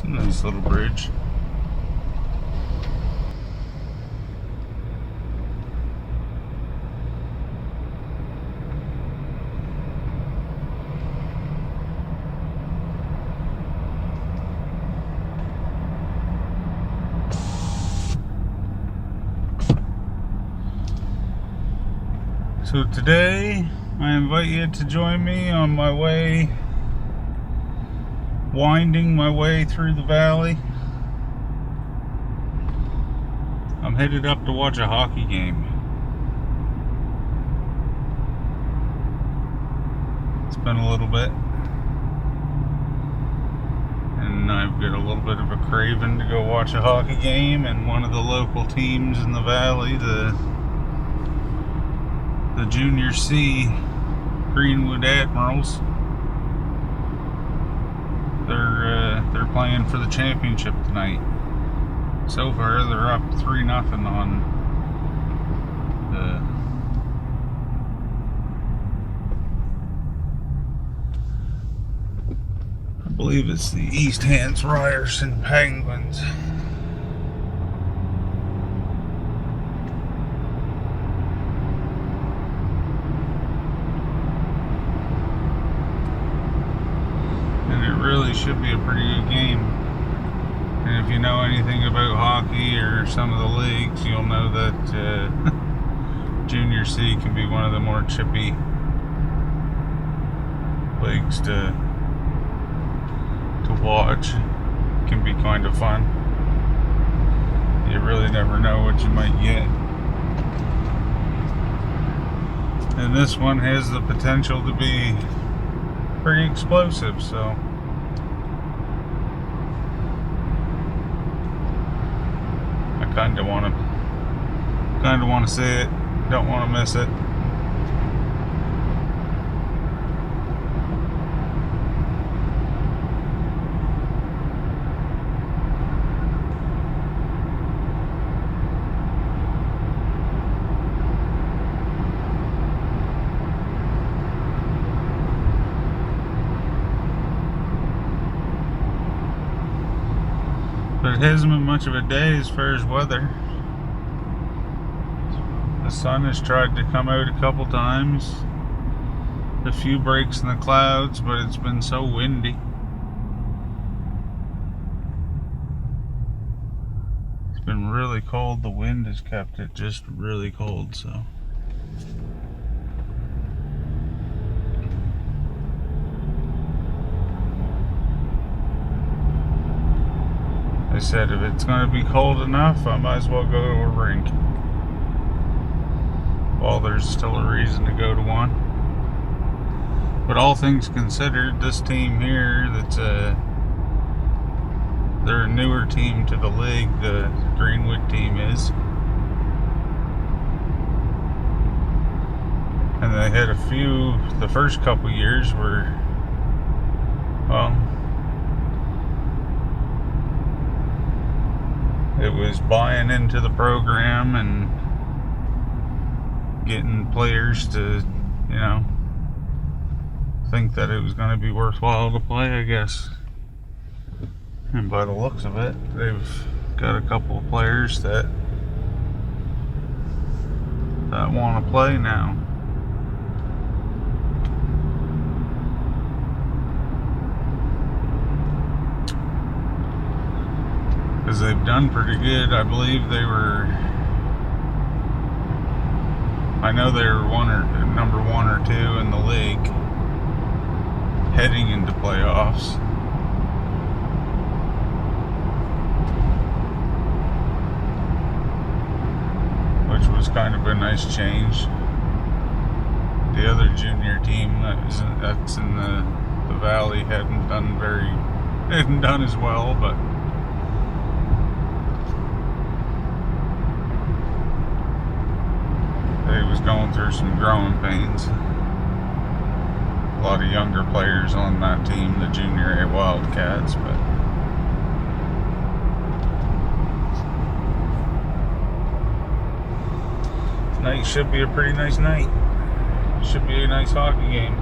It's a nice little bridge. So today, I invite you to join me on my way, winding my way through the valley. I'm headed up to watch a hockey game. It's been a little bit, and I've got a little bit of a craving to go watch a hockey game, and one of the local teams in the valley, the Junior C Greenwood Admirals, they're playing for the championship tonight. So far they're up 3-0 on I believe it's the East Hants Ryerson Penguins. Really should be a pretty good game. And if you know anything about hockey or some of the leagues, you'll know that Junior C can be one of the more chippy leagues to watch. It can be kind of fun. You really never know what you might get. And this one has the potential to be pretty explosive, so kind of want to see it. Don't want to miss it. But it hasn't been much of a day as far as weather. The sun has tried to come out a couple times. A few breaks in the clouds, but it's been so windy. It's been really cold. The wind has kept it just really cold, so. I said if it's going to be cold enough, I might as well go to a rink. Well, there's still a reason to go to one. But all things considered, this team here, they're a newer team to the league, the Greenwood team is. And they had a few, the first couple years were, well, it was buying into the program and getting players to, you know, think that it was going to be worthwhile to play, I guess. And by the looks of it, they've got a couple of players that want to play now. Because they've done pretty good. I believe they were, I know they were number 1 or 2 in the league heading into playoffs. Which was kind of a nice change. The other junior team that's in the valley hadn't done as well, but they was going through some growing pains. A lot of younger players on that team, the junior A Wildcats, but tonight should be a pretty nice night. Should be a nice hockey game.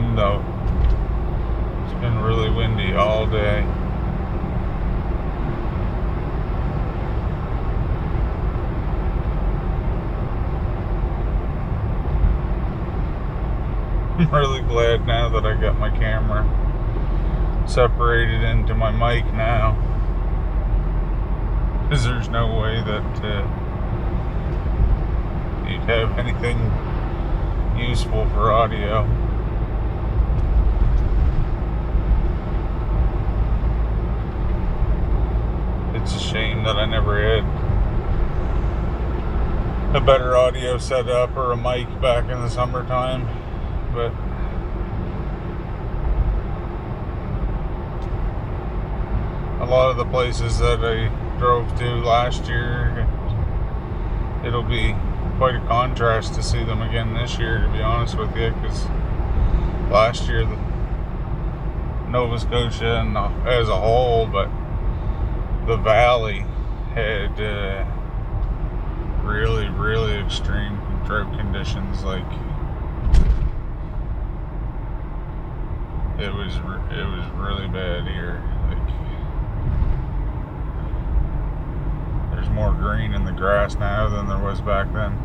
wind though. It's been really windy all day. I'm really glad now that I got my camera separated into my mic now, because there's no way that you'd have anything useful for audio. It's a shame that I never had a better audio setup or a mic back in the summertime, but a lot of the places that I drove to last year, it'll be quite a contrast to see them again this year, to be honest with you, because last year the Nova Scotia and as a whole, but the valley had really, really extreme drought conditions. Like it was really bad here. Like there's more green in the grass now than there was back then.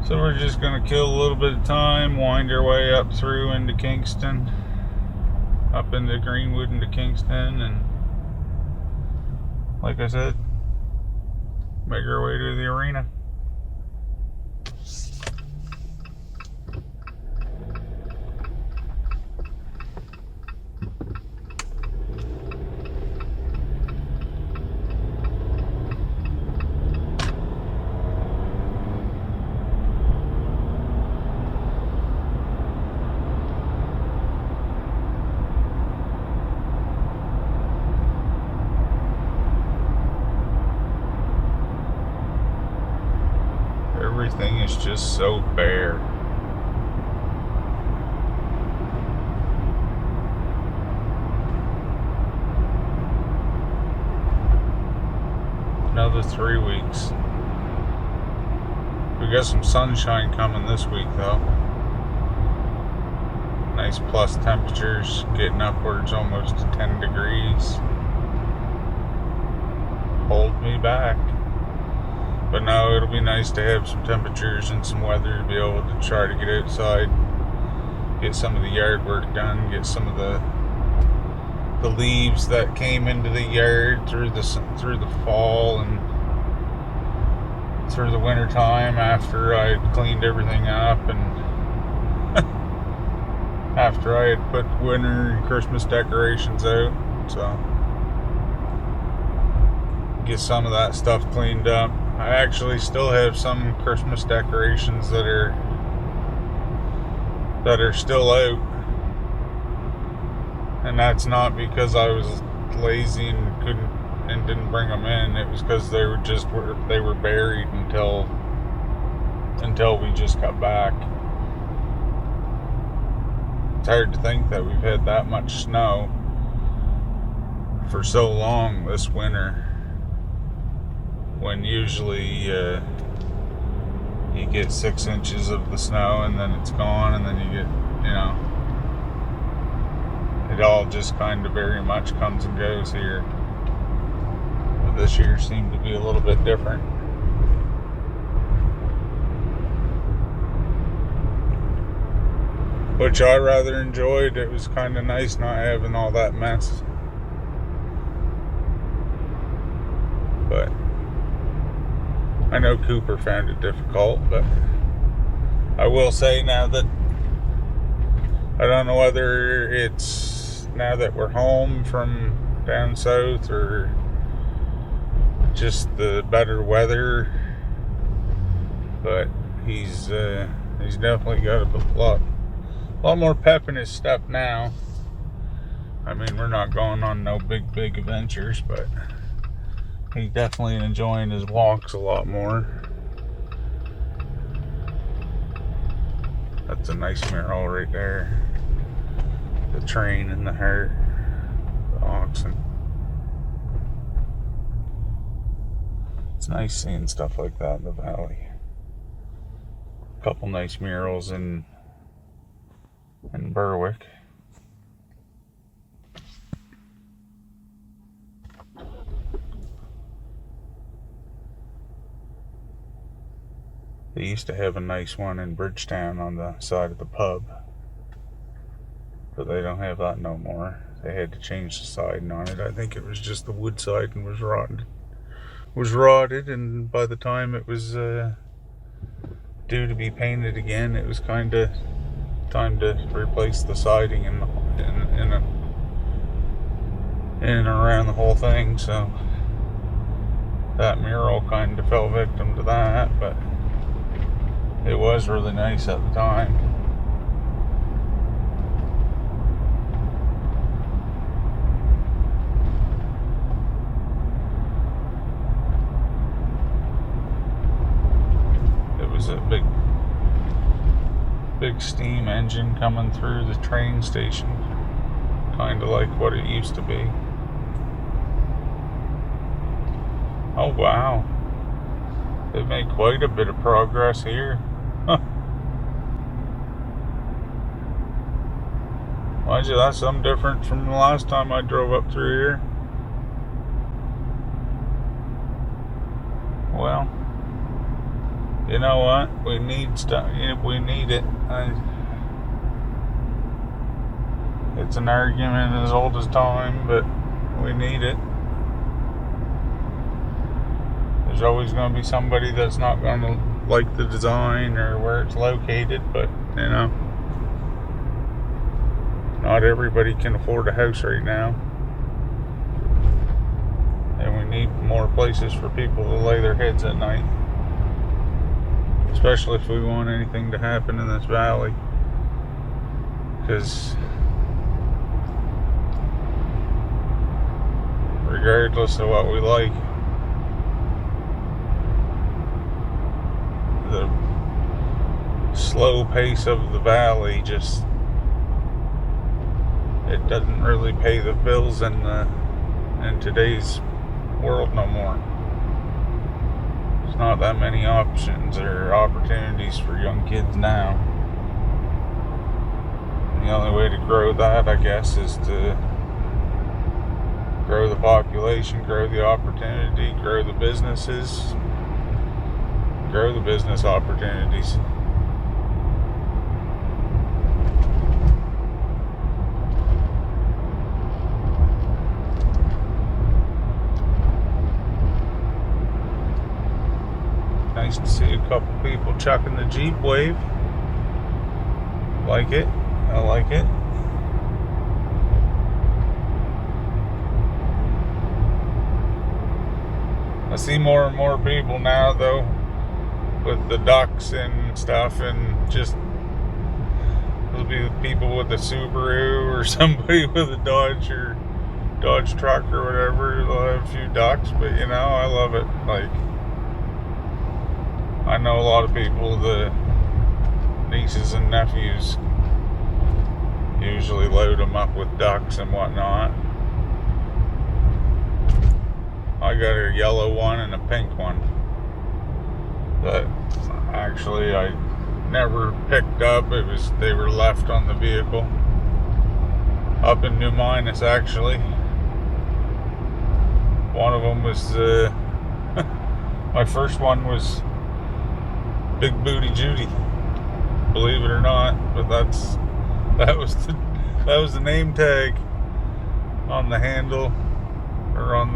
So we're just going to kill a little bit of time, wind our way up through into Kingston, up into Greenwood into Kingston, and like I said, make our way to the arena. Everything is just so bare. Another 3 weeks. We got some sunshine coming this week though. Nice plus temperatures, getting upwards almost to 10 degrees. Hold me back. But no, it'll be nice to have some temperatures and some weather to be able to try to get outside, get some of the yard work done, get some of the leaves that came into the yard through the fall and through the winter time after I had cleaned everything up and after I had put winter and Christmas decorations out. So get some of that stuff cleaned up. I actually still have some Christmas decorations that are still out, and that's not because I was lazy and didn't bring them in. It was because they were buried until we just got back. It's hard to think that we've had that much snow for so long this winter, when usually you get 6 inches of the snow and then it's gone, and then you get, it all just kind of very much comes and goes here. But this year seemed to be a little bit different. Which I rather enjoyed. It was kind of nice not having all that mess. But I know Cooper found it difficult, but I will say now that I don't know whether it's now that we're home from down south or just the better weather, but he's definitely got a lot more pep in his step now. I mean, we're not going on no big adventures, but he's definitely enjoying his walks a lot more. That's a nice mural right there. The train and the hart, the oxen. It's nice seeing stuff like that in the valley. A couple nice murals in Berwick. They used to have a nice one in Bridgetown on the side of the pub, but they don't have that no more. They had to change the siding on it. I think it was just the wood siding was rotted, and by the time it was due to be painted again, it was kind of time to replace the siding in and around the whole thing. So that mural kind of fell victim to that, but it was really nice at the time. It was a big steam engine coming through the train station, kind of like what it used to be. Oh wow, they've made quite a bit of progress here. Huh. Mind you, that's something different from the last time I drove up through here. Well, you know what? We need stuff. We need it. It's an argument as old as time, but we need it. There's always going to be somebody that's not going to like the design or where it's located, but you know, not everybody can afford a house right now, and we need more places for people to lay their heads at night, especially if we want anything to happen in this valley, because regardless of what we like, the slow pace of the valley just, it doesn't really pay the bills in today's world no more. There's not that many options or opportunities for young kids now. The only way to grow that, I guess, is to grow the population, grow the opportunity, grow the businesses, grow the business opportunities. Nice to see a couple people chucking the Jeep wave. Like it. I like it. I see more and more people now, though, with the ducks and stuff, and just there'll be people with a Subaru or somebody with a Dodge or Dodge truck or whatever. They'll have a few ducks, but you know, I love it. Like, I know a lot of people, the nieces and nephews usually load them up with ducks and whatnot. I got a yellow one and a pink one that actually I never picked up. They were left on the vehicle up in New Minas, actually. One of them was my first one was Big Booty Judy, believe it or not, but that was the name tag on the handle, or on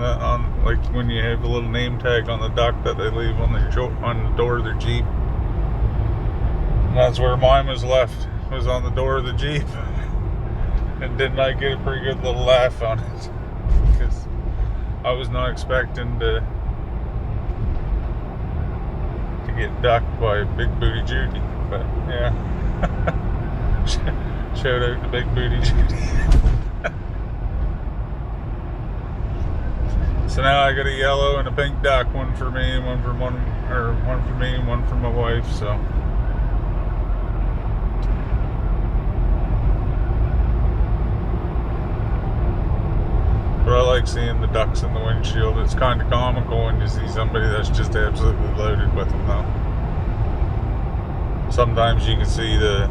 like when you have a little name tag on the duck that they leave on the door of their Jeep. And that's where mine was left, was on the door of the Jeep. And didn't I get a pretty good little laugh on it, because I was not expecting to get ducked by Big Booty Judy. But yeah, shout out to Big Booty Judy. So now I got a yellow and a pink duck, one for me and one for me and one for my wife. So But I like seeing the ducks in the windshield. It's kind of comical when you see somebody that's just absolutely loaded with them, though. Sometimes you can see the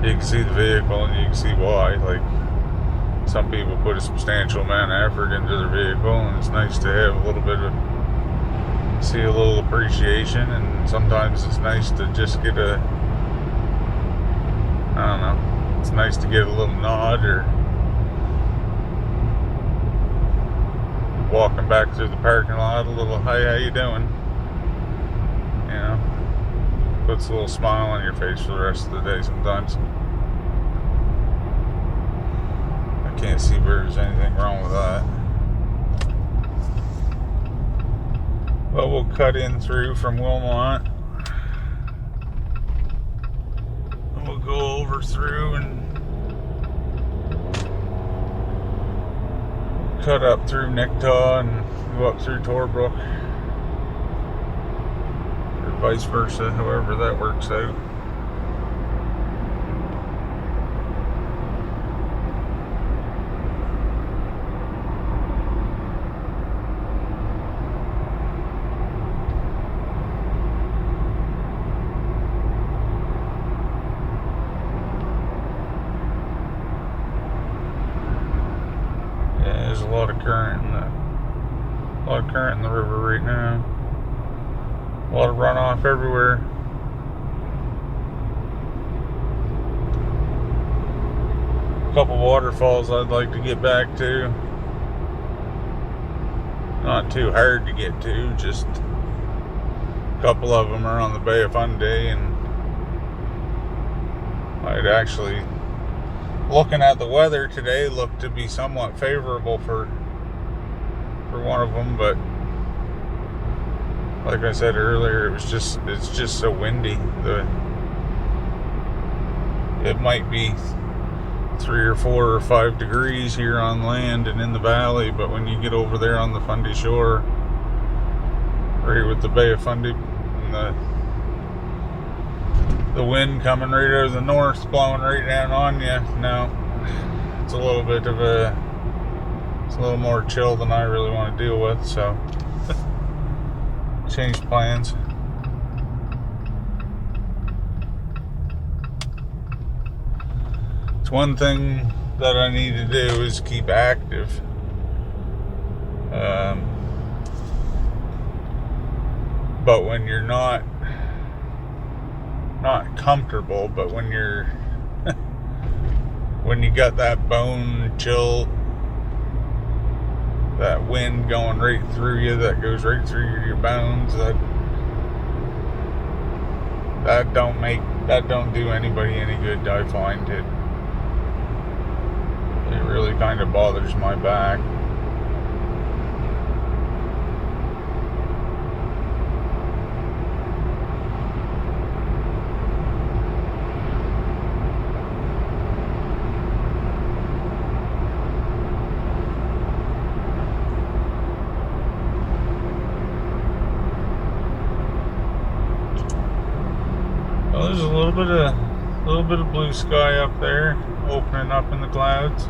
vehicle and you can see why. Like, some people put a substantial amount of effort into their vehicle, and it's nice to have a little appreciation. And sometimes it's nice to just get I don't know, it's nice to get a little nod, or walking back through the parking lot, a little, hey, how you doing? You know, puts a little smile on your face for the rest of the day sometimes. I can't see where there's anything wrong with that. But we'll cut in through from Wilmot. And we'll go over through and cut up through Nictaux and go up through Torbrook, or vice versa, however that works out. There's a lot of current in the river right now. A lot of runoff everywhere. A couple waterfalls I'd like to get back to. Not too hard to get to, just a couple of them are on the Bay of Fundy, and I'd actually, looking at the weather today, looked to be somewhat favorable for one of them, but like I said earlier, it's just so windy. It might be 3 or 4 or 5 degrees here on land and in the valley, but when you get over there on the Fundy shore, right with the Bay of Fundy, and the wind coming right out of the north, blowing right down on you, no, it's a little more chill than I really want to deal with, so changed plans. It's one thing that I need to do is keep active. But when you're not comfortable, but when you're when you got that bone chill, that wind going right through you, that goes right through your bones, that don't do anybody any good. I find it really kind of bothers my back. Well, there's a little bit of blue sky up there, opening up in the clouds.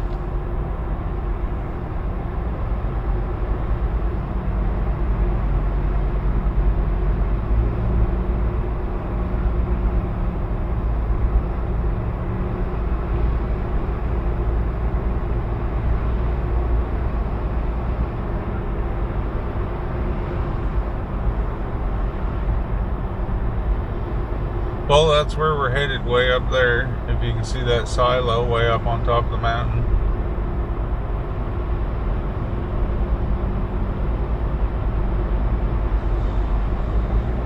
Well, that's where we're headed, way up there. If you can see that silo way up on top of the mountain.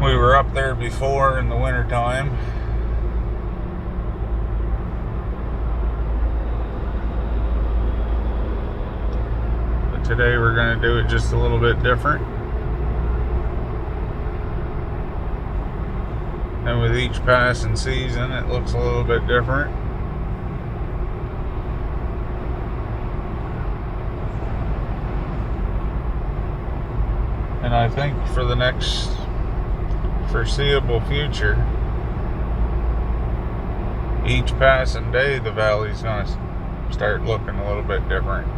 We were up there before in the wintertime. But today we're going to do it just a little bit different. And with each passing season, it looks a little bit different. And I think for the next foreseeable future, each passing day, the valley's going to start looking a little bit different.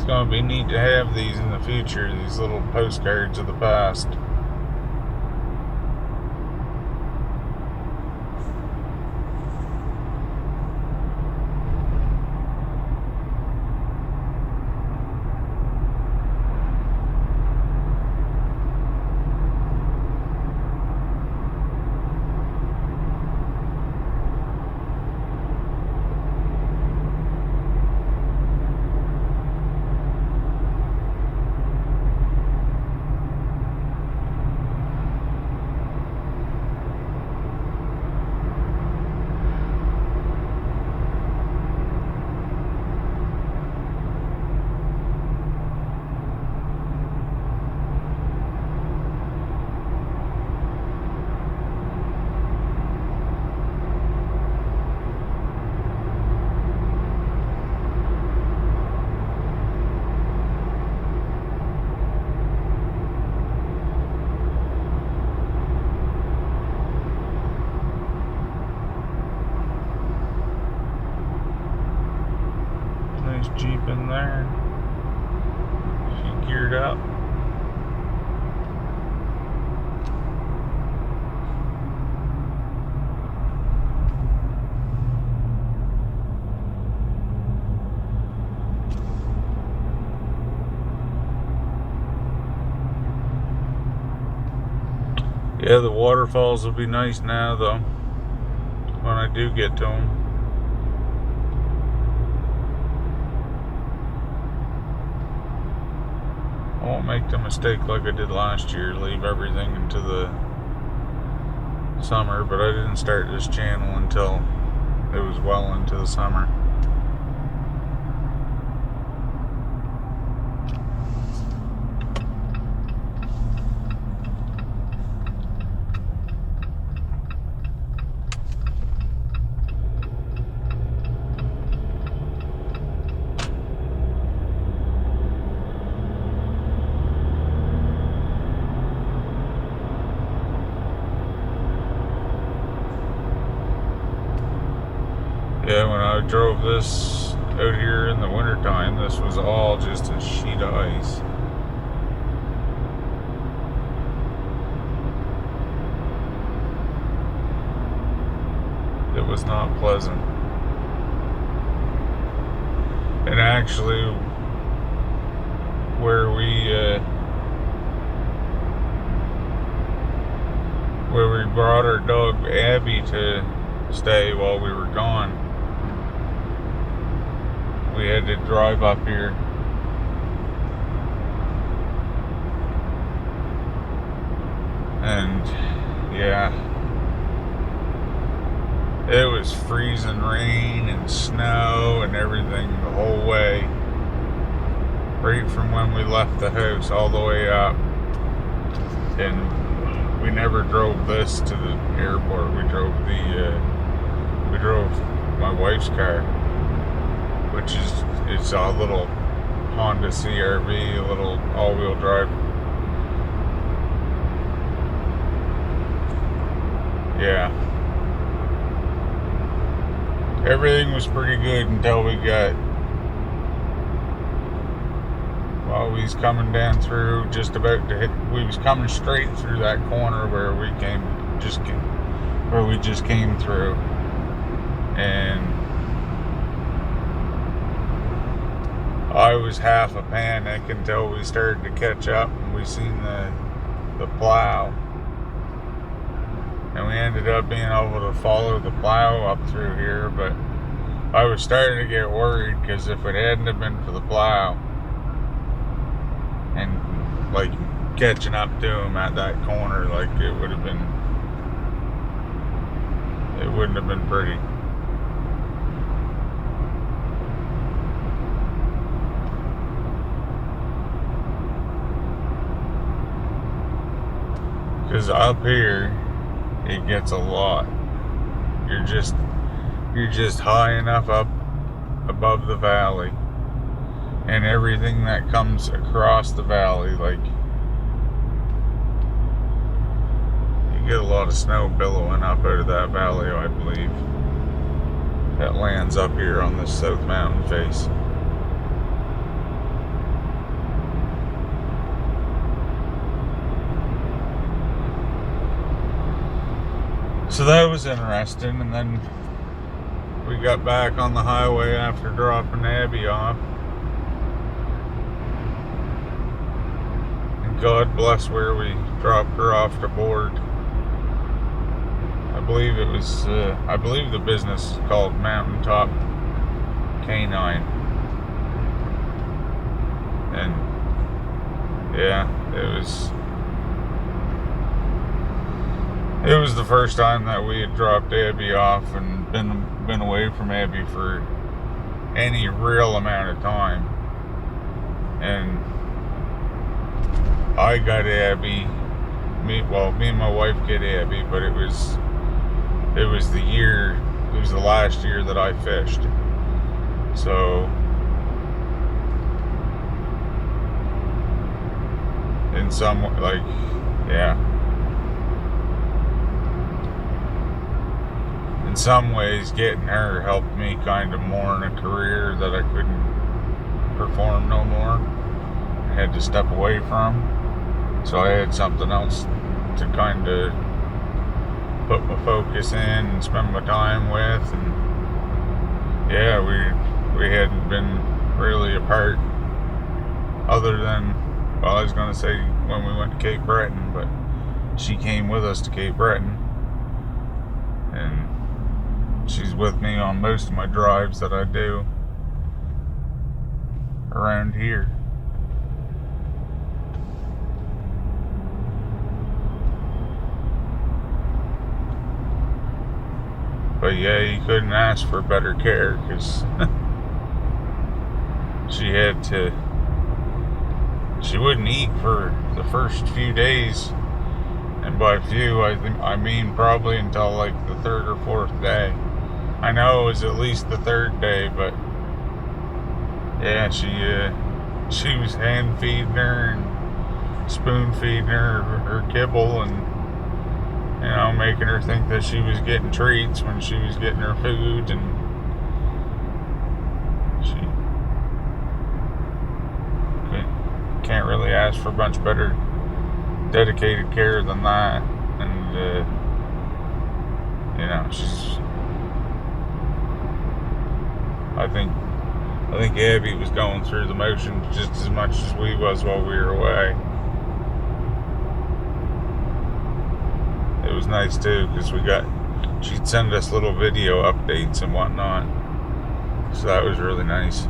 It's going to be neat to have these in the future, these little postcards of the past. Jeep in there. She geared up. Yeah, the waterfalls will be nice now though, when I do get to them. I won't make the mistake like I did last year, leave everything into the summer, but I didn't start this channel until it was well into the summer. Yeah, when I drove this out here in the wintertime, this was all just a sheet of ice. It was not pleasant. And actually, where we brought our dog Abby to stay while we were gone, we had to drive up here. And yeah, it was freezing rain and snow and everything the whole way, right from when we left the house all the way up. And we never drove this to the airport. We drove my wife's car, which it's a little Honda CRV, a little all-wheel drive. Yeah. Everything was pretty good until we got, well, we was coming down through, just about to hit, we was coming straight through that corner where we just came through. And I was half a panic until we started to catch up and we seen the plow. And we ended up being able to follow the plow up through here, but I was starting to get worried because if it hadn't have been for the plow and like catching up to him at that corner, like it wouldn't have been pretty. Because up here, it gets a lot. You're just high enough up above the valley, and everything that comes across the valley, like you get a lot of snow billowing up out of that valley, I believe, that lands up here on this south mountain face. So that was interesting, and then we got back on the highway after dropping Abby off. And God bless where we dropped her off to board. I believe the business is called Mountaintop Canine. And yeah, it was the first time that we had dropped Abby off and been away from Abby for any real amount of time. And I got Abby, me and my wife get Abby, but it was the last year that I fished. So in some, in some ways getting her helped me kind of more in a career that I couldn't perform no more. I had to step away from. So I had something else to kind of put my focus in and spend my time with. And yeah, we hadn't been really apart other than, well, I was going to say when we went to Cape Breton, but she came with us to Cape Breton, and she's with me on most of my drives that I do around here. But yeah, you couldn't ask for better care, because she wouldn't eat for the first few days, and by few I mean probably until like the third or fourth day. I know it was at least the third day, but yeah, she was hand feeding her and spoon feeding her kibble, and making her think that she was getting treats when she was getting her food, and she can't really ask for much better dedicated care than that. And I think Abby was going through the motions just as much as we was while we were away. It was nice too, because she'd send us little video updates and whatnot, so that was really nice.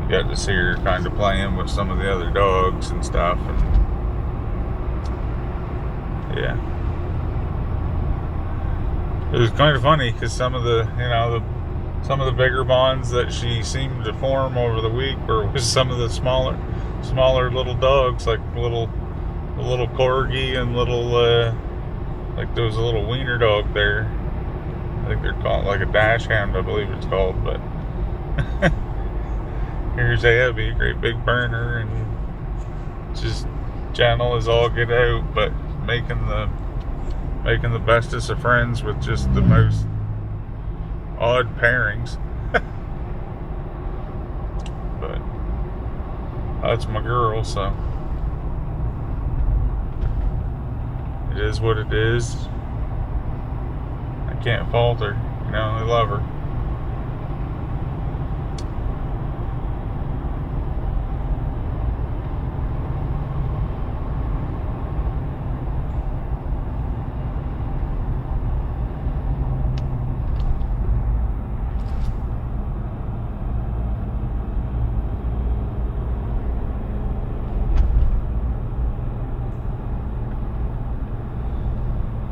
You got to see her kind of playing with some of the other dogs and stuff, and yeah, it was kind of funny because some of the bigger bonds that she seemed to form over the week were with some of the smaller little dogs, like the little corgi and like there was a little wiener dog there. I think they're called like a dash hound, I believe it's called. But here's Abby, a great big burner, and just gentle as all get out, but making the bestest of friends with just the most odd pairings. But that's my girl, so it is what it is. I can't fault her. I love her.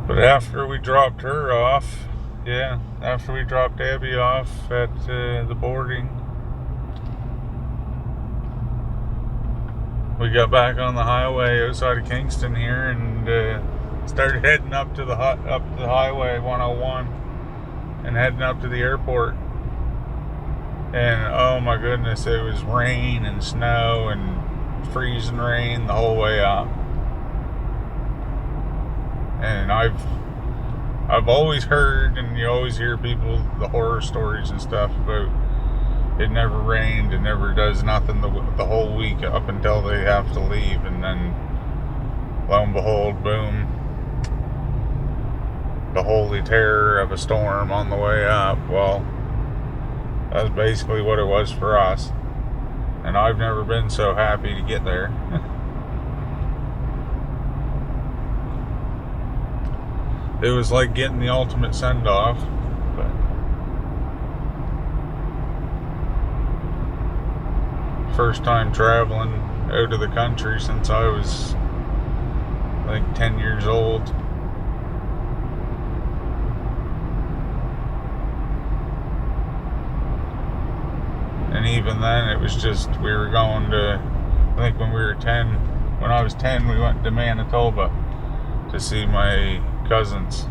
But after we dropped her off, after we dropped Abby off at the boarding, we got back on the highway outside of Kingston here and started heading up to the highway 101 and heading up to the airport. And oh my goodness, it was rain and snow and freezing rain the whole way up. And I've always heard, and you always hear people, the horror stories and stuff about it never rained, it never does nothing the whole week up until they have to leave, and then lo and behold, boom, the holy terror of a storm on the way up. Well, that's basically what it was for us. And I've never been so happy to get there. It was like getting the ultimate send-off. But first time traveling out of the country since I was, I think, 10 years old. And even then, it was just, we were going to, I think when I was 10, we went to Manitoba to see my cousins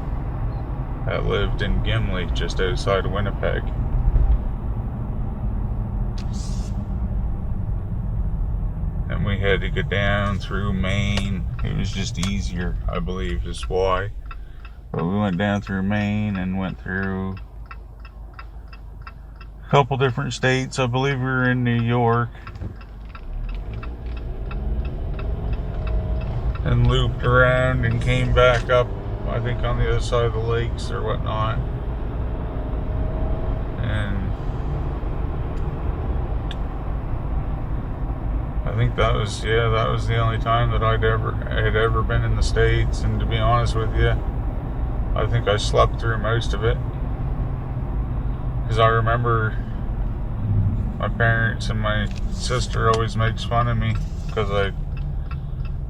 that lived in Gimli, just outside of Winnipeg. And we had to go down through Maine. It was just easier, I believe, is why. But we went down through Maine and went through couple different states. I believe we were in New York and looped around and came back up, I think, on the other side of the lakes or whatnot. And I think that was the only time that I had ever been in the States. And to be honest with you, I think I slept through most of it. Because I remember my parents and my sister always makes fun of me because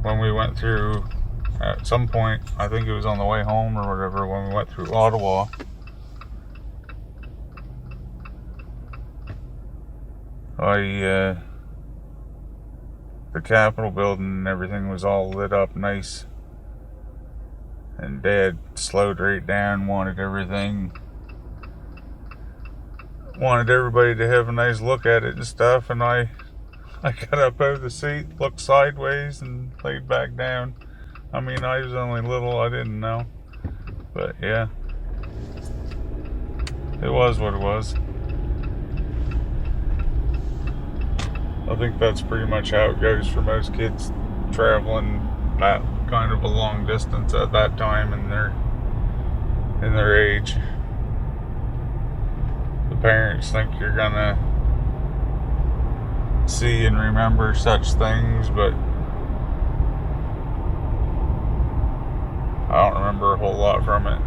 when we went through, at some point, I think it was on the way home or whatever, when we went through Ottawa, the Capitol building and everything was all lit up nice, and Dad slowed right down, wanted everybody to have a nice look at it and stuff, and I got up out of the seat, looked sideways, and laid back down. I mean, I was only little, I didn't know. But yeah, it was what it was. I think that's pretty much how it goes for most kids traveling that kind of a long distance at that time in their age. The parents think you're gonna see and remember such things, but I don't remember a whole lot from it.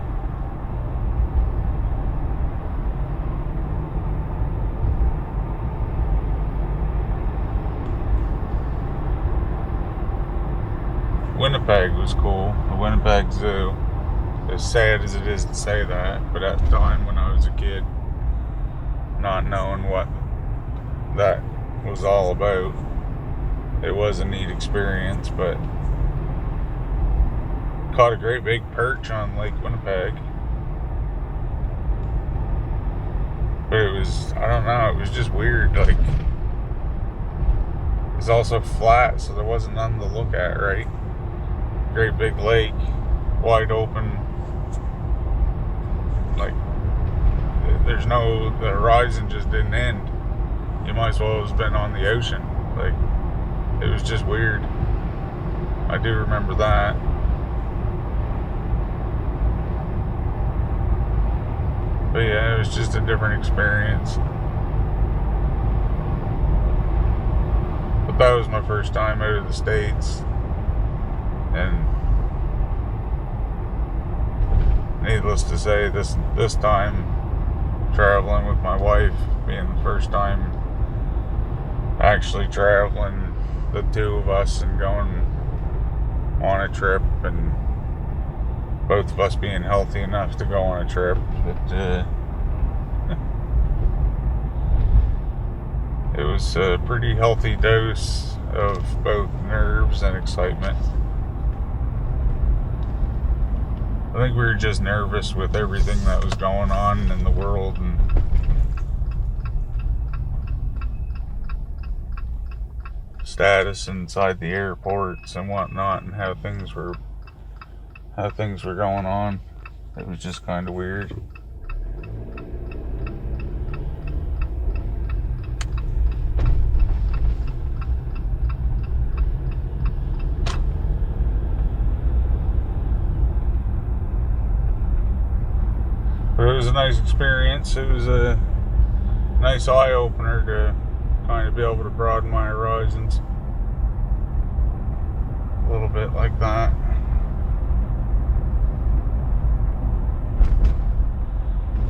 Winnipeg was cool. The Winnipeg Zoo. As sad as it is to say that, but at the time when I was a kid, not knowing what that was all about, it was a neat experience. But caught a great big perch on Lake Winnipeg. But it was, I don't know, it was just weird. Like, it was also flat, so there wasn't nothing to look at, right? Great big lake, wide open. Like, the horizon just didn't end. You might as well have been on the ocean. Like, it was just weird. I do remember that. But yeah, it was just a different experience. But that was my first time out of the States. And needless to say, this time traveling with my wife, being the first time actually traveling, the two of us, and going on a trip, and both of us being healthy enough to go on a trip. But it was a pretty healthy dose of both nerves and excitement. I think we were just nervous with everything that was going on in the world, and status inside the airports and whatnot, and how things were going on. It was just kind of weird. was a nice experience. It was a nice eye-opener to kind of be able to broaden my horizons a little bit like that.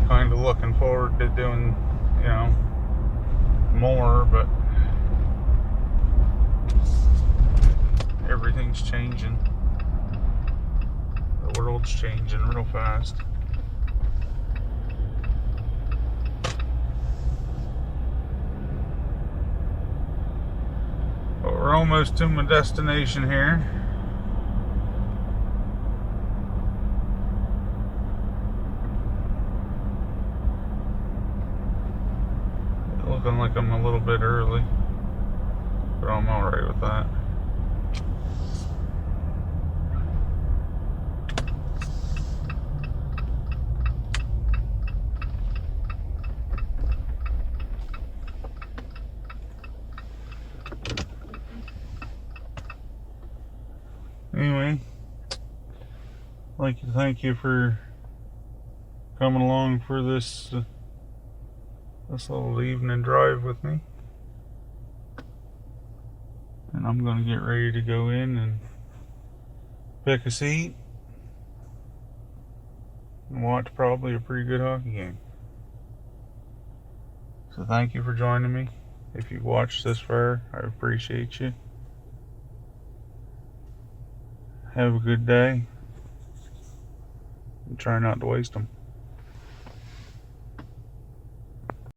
Kind of looking forward to doing, you know, more, but everything's changing. The world's changing real fast. But we're almost to my destination here. Looking like I'm a little bit early, but I'm alright with that. Anyway, I'd like to thank you for coming along for this little evening drive with me. And I'm going to get ready to go in and pick a seat and watch probably a pretty good hockey game. So thank you for joining me. If you've watched this far, I appreciate you. Have a good day and try not to waste them.